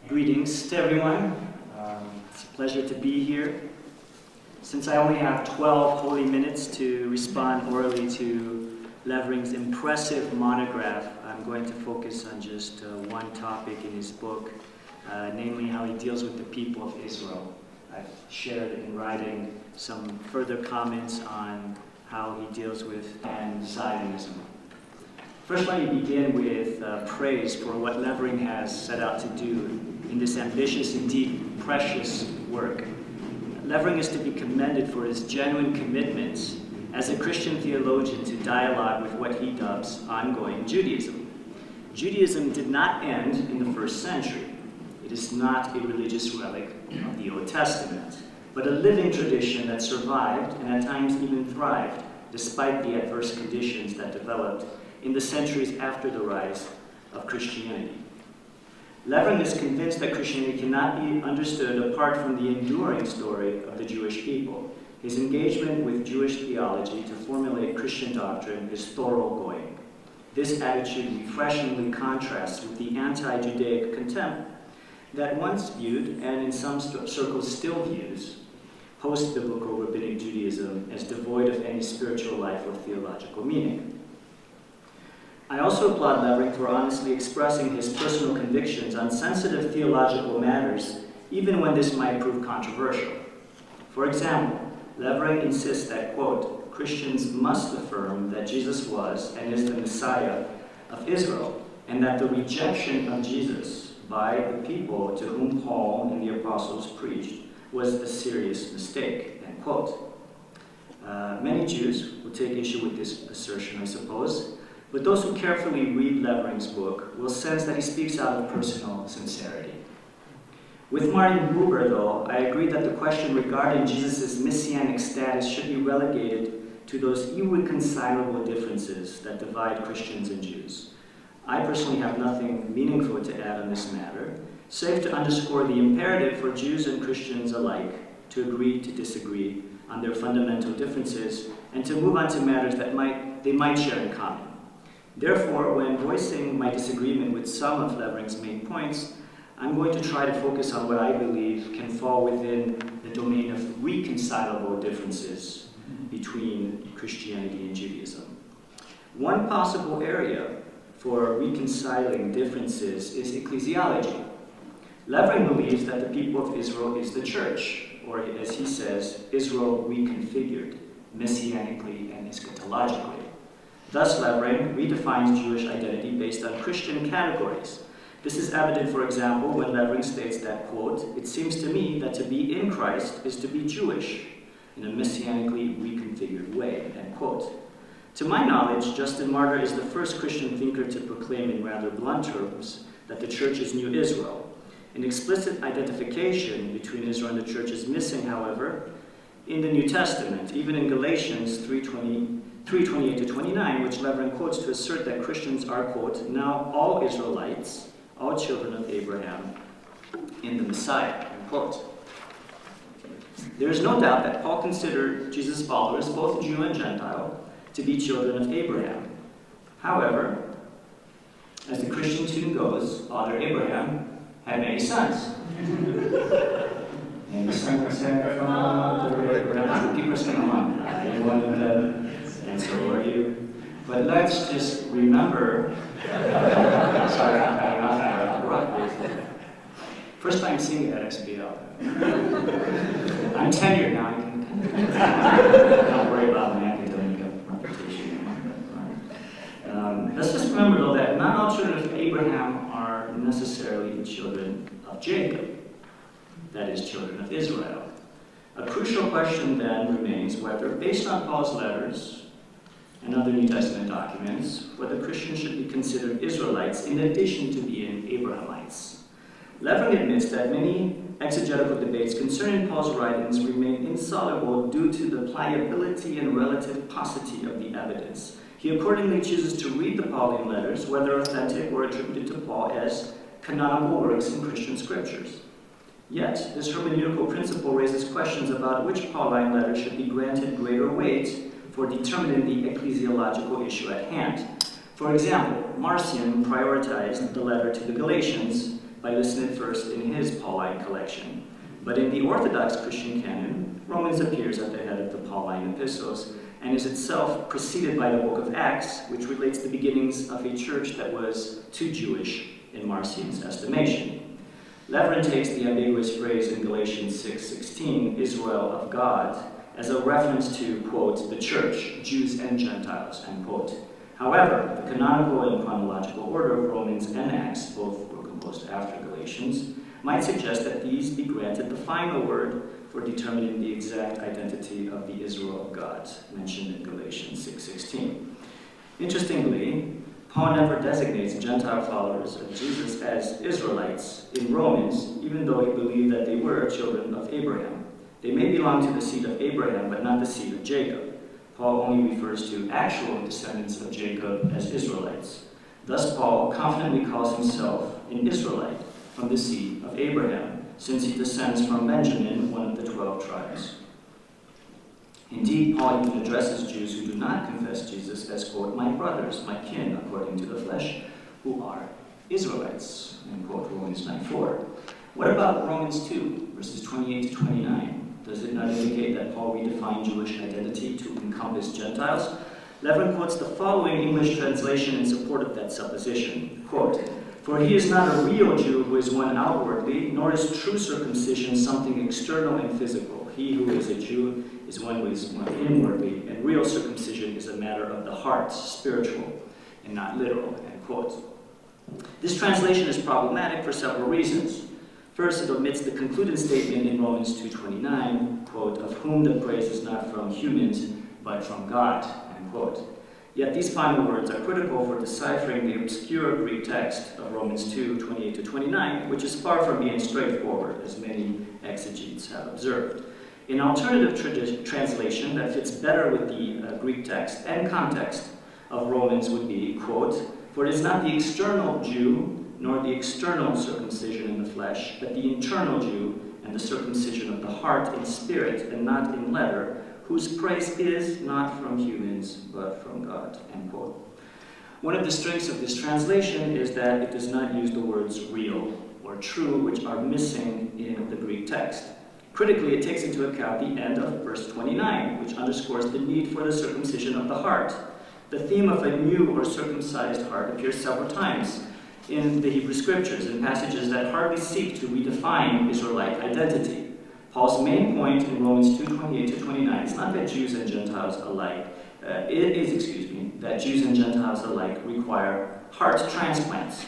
Greetings to everyone. It's a pleasure to be here. Since I only have 12 holy minutes to respond orally to Levering's impressive monograph, I'm going to focus on just one topic in his book, namely how he deals with the people of Israel. I've shared in writing some further comments on how he deals with Zionism. First, let me begin with praise for what Levering has set out to do in this ambitious, indeed precious work. Levering is to be commended for his genuine commitment as a Christian theologian to dialogue with what he dubs ongoing Judaism. Judaism did not end in the first century. It is not a religious relic of the Old Testament, but a living tradition that survived and at times even thrived despite the adverse conditions that developed in the centuries after the rise of Christianity. Levering is convinced that Christianity cannot be understood apart from the enduring story of the Jewish people. His engagement with Jewish theology to formulate Christian doctrine is thoroughgoing. This attitude refreshingly contrasts with the anti-Judaic contempt that once viewed, and in some circles still views, post-biblical rabbinic Judaism as devoid of any spiritual life or theological meaning. I also applaud Levering for honestly expressing his personal convictions on sensitive theological matters, even when this might prove controversial. For example, Levering insists that, quote, Christians must affirm that Jesus was and is the Messiah of Israel, and that the rejection of Jesus by the people to whom Paul and the apostles preached was a serious mistake, end quote. Many Jews will take issue with this assertion, I suppose, but those who carefully read Levering's book will sense that he speaks out of personal sincerity. With Martin Buber, though, I agree that the question regarding Jesus' messianic status should be relegated to those irreconcilable differences that divide Christians and Jews. I personally have nothing meaningful to add on this matter, save to underscore the imperative for Jews and Christians alike to agree to disagree on their fundamental differences and to move on to matters that they might share in common. Therefore, when voicing my disagreement with some of Levering's main points, I'm going to try to focus on what I believe can fall within the domain of reconcilable differences between Christianity and Judaism. One possible area for reconciling differences is ecclesiology. Levering believes that the people of Israel is the church, or as he says, Israel reconfigured, messianically and eschatologically. Thus, Levering redefines Jewish identity based on Christian categories. This is evident, for example, when Levering states that, quote, it seems to me that to be in Christ is to be Jewish in a messianically reconfigured way, end quote. To my knowledge, Justin Martyr is the first Christian thinker to proclaim in rather blunt terms that the church is New Israel. An explicit identification between Israel and the church is missing, however, in the New Testament, even in Galatians 3:28 to 29, which Levering quotes to assert that Christians are, quote, now all Israelites, all children of Abraham, in the Messiah, end quote. There is no doubt that Paul considered Jesus' followers, both Jew and Gentile, to be children of Abraham. However, as the Christian tune goes, Father Abraham had many sons. And the sons had Father Abraham. Keep listening along. You're one of them, and so are you. But let's just remember. Sorry, I'm cutting off the rock. First time seeing it at SBL. I'm tenured now. Don't worry about my academic reputation. Let's just remember, though, that not all children of Abraham are necessarily children of Jacob. That is, children of Israel. A crucial question then remains whether, based on Paul's letters and other New Testament documents, whether Christians should be considered Israelites in addition to being Abrahamites. Levering admits that many exegetical debates concerning Paul's writings remain insoluble due to the pliability and relative paucity of the evidence. He accordingly chooses to read the Pauline letters, whether authentic or attributed to Paul, as canonical works in Christian scriptures. Yet, this hermeneutical principle raises questions about which Pauline letter should be granted greater weight for determining the ecclesiological issue at hand. For example, Marcion prioritized the letter to the Galatians by listing it first in his Pauline collection. But in the Orthodox Christian canon, Romans appears at the head of the Pauline epistles and is itself preceded by the book of Acts, which relates the beginnings of a church that was too Jewish in Marcion's estimation. Leverin takes the ambiguous phrase in Galatians 6:16, Israel of God, as a reference to, quote, the church, Jews and Gentiles, end quote. However, the canonical and chronological order of Romans and Acts, both were composed after Galatians, might suggest that these be granted the final word for determining the exact identity of the Israel of God, mentioned in Galatians 6:16. Interestingly, Paul never designates Gentile followers of Jesus as Israelites in Romans, even though he believed that they were children of Abraham. They may belong to the seed of Abraham, but not the seed of Jacob. Paul only refers to actual descendants of Jacob as Israelites. Thus, Paul confidently calls himself an Israelite from the seed of Abraham, since he descends from Benjamin, one of the 12 tribes. Indeed, Paul even addresses Jews who do not confess Jesus as, quote, my brothers, my kin, according to the flesh, who are Israelites, end quote, Romans 9:4. What about Romans 2, verses 28 to 29? Does it not indicate that Paul redefined Jewish identity to encompass Gentiles? Leverin quotes the following English translation in support of that supposition, quote, for he is not a real Jew who is one outwardly, nor is true circumcision something external and physical. He who is a Jew is one who is one inwardly, and real circumcision is a matter of the heart, spiritual, and not literal, end quote. This translation is problematic for several reasons. First, it omits the concluding statement in Romans 2:29, quote, of whom the praise is not from humans, but from God, end quote. Yet these final words are critical for deciphering the obscure Greek text of Romans 2:28 to 29, which is far from being straightforward, as many exegetes have observed. An alternative translation that fits better with the Greek text and context of Romans would be, quote, for it is not the external Jew, nor the external circumcision in the flesh, but the internal Jew and the circumcision of the heart in spirit and not in letter, whose praise is not from humans, but from God, end quote. One of the strengths of this translation is that it does not use the words real or true, which are missing in the Greek text. Critically, it takes into account the end of verse 29, which underscores the need for the circumcision of the heart. The theme of a new or circumcised heart appears several times in the Hebrew Scriptures, in passages that hardly seek to redefine Israelite identity. Paul's main point in Romans 2:28 to 29 is not that Jews and Gentiles alike, that Jews and Gentiles alike require heart transplants.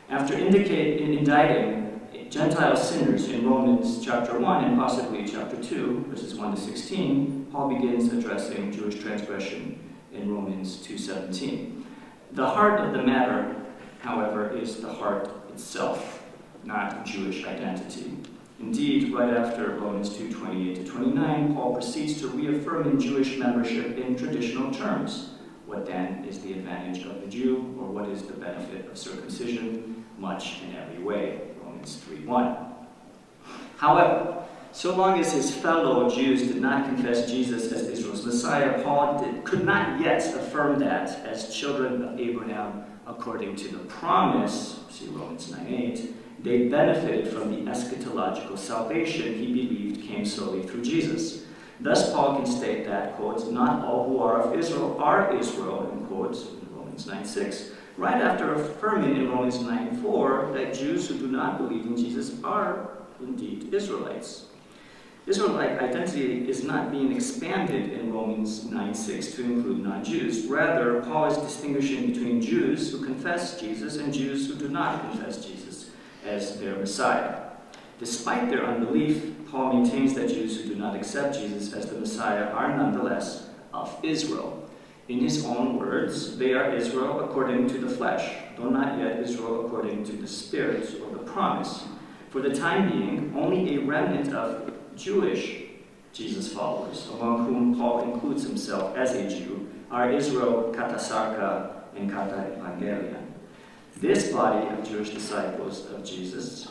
After indicting Gentile sinners in Romans chapter 1 and possibly chapter 2, verses 1 to 16, Paul begins addressing Jewish transgression in Romans 2:17. The heart of the matter, however, is the heart itself, not Jewish identity. Indeed, right after Romans 2:28 to 29, Paul proceeds to reaffirm Jewish membership in traditional terms. What then is the advantage of the Jew, or what is the benefit of circumcision? Much in every way, Romans 3:1. However, so long as his fellow Jews did not confess Jesus as Israel's Messiah, Paul could not yet affirm that as children of Abraham according to the promise, see Romans 9:8, they benefited from the eschatological salvation he believed came solely through Jesus. Thus, Paul can state that, quote, not all who are of Israel are Israel, in quotes, in Romans 9:6, right after affirming in Romans 9:4 that Jews who do not believe in Jesus are indeed Israelites. Israelite identity is not being expanded in Romans 9:6 to include non-Jews. Rather, Paul is distinguishing between Jews who confess Jesus and Jews who do not confess Jesus as their Messiah. Despite their unbelief, Paul maintains that Jews who do not accept Jesus as the Messiah are nonetheless of Israel. In his own words, they are Israel according to the flesh, though not yet Israel according to the Spirit or the promise. For the time being, only a remnant of Jewish Jesus followers, among whom Paul includes himself as a Jew, are Israel kata sarka and kata evangelia. This body of Jewish disciples of Jesus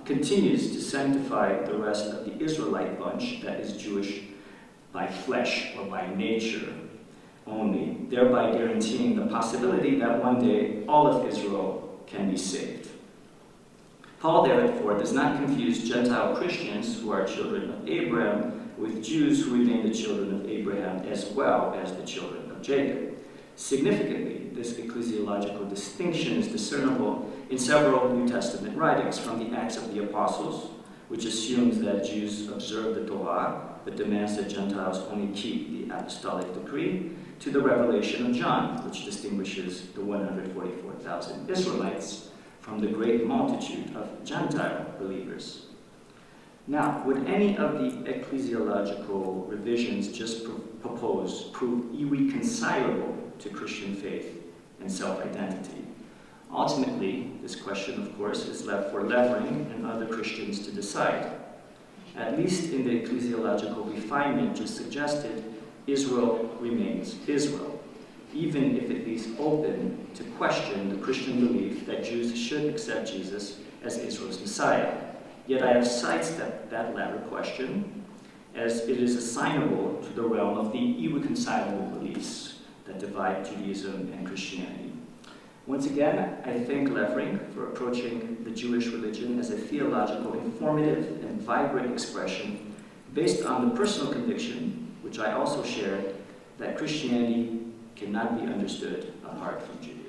continues to sanctify the rest of the Israelite bunch that is Jewish by flesh or by nature only, thereby guaranteeing the possibility that one day all of Israel can be saved. Paul, therefore, does not confuse Gentile Christians who are children of Abraham with Jews who remain the children of Abraham as well as the children of Jacob. Significantly, this ecclesiological distinction is discernible in several New Testament writings, from the Acts of the Apostles, which assumes that Jews observe the Torah, but demands that Gentiles only keep the apostolic decree, to the Revelation of John, which distinguishes the 144,000 Israelites from the great multitude of Gentile believers. Now, would any of the ecclesiological revisions just proposed prove irreconcilable to Christian faith and self-identity? Ultimately, this question, of course, is left for Levering and other Christians to decide. At least in the ecclesiological refinement just suggested, Israel remains Israel, even if it leaves open to question the Christian belief that Jews should accept Jesus as Israel's Messiah. Yet I have sidestepped that latter question, as it is assignable to the realm of the irreconcilable beliefs that divide Judaism and Christianity. Once again, I thank Levering for approaching the Jewish religion as a theological, informative, and vibrant expression based on the personal conviction, which I also share, that Christianity cannot be understood apart from Judaism.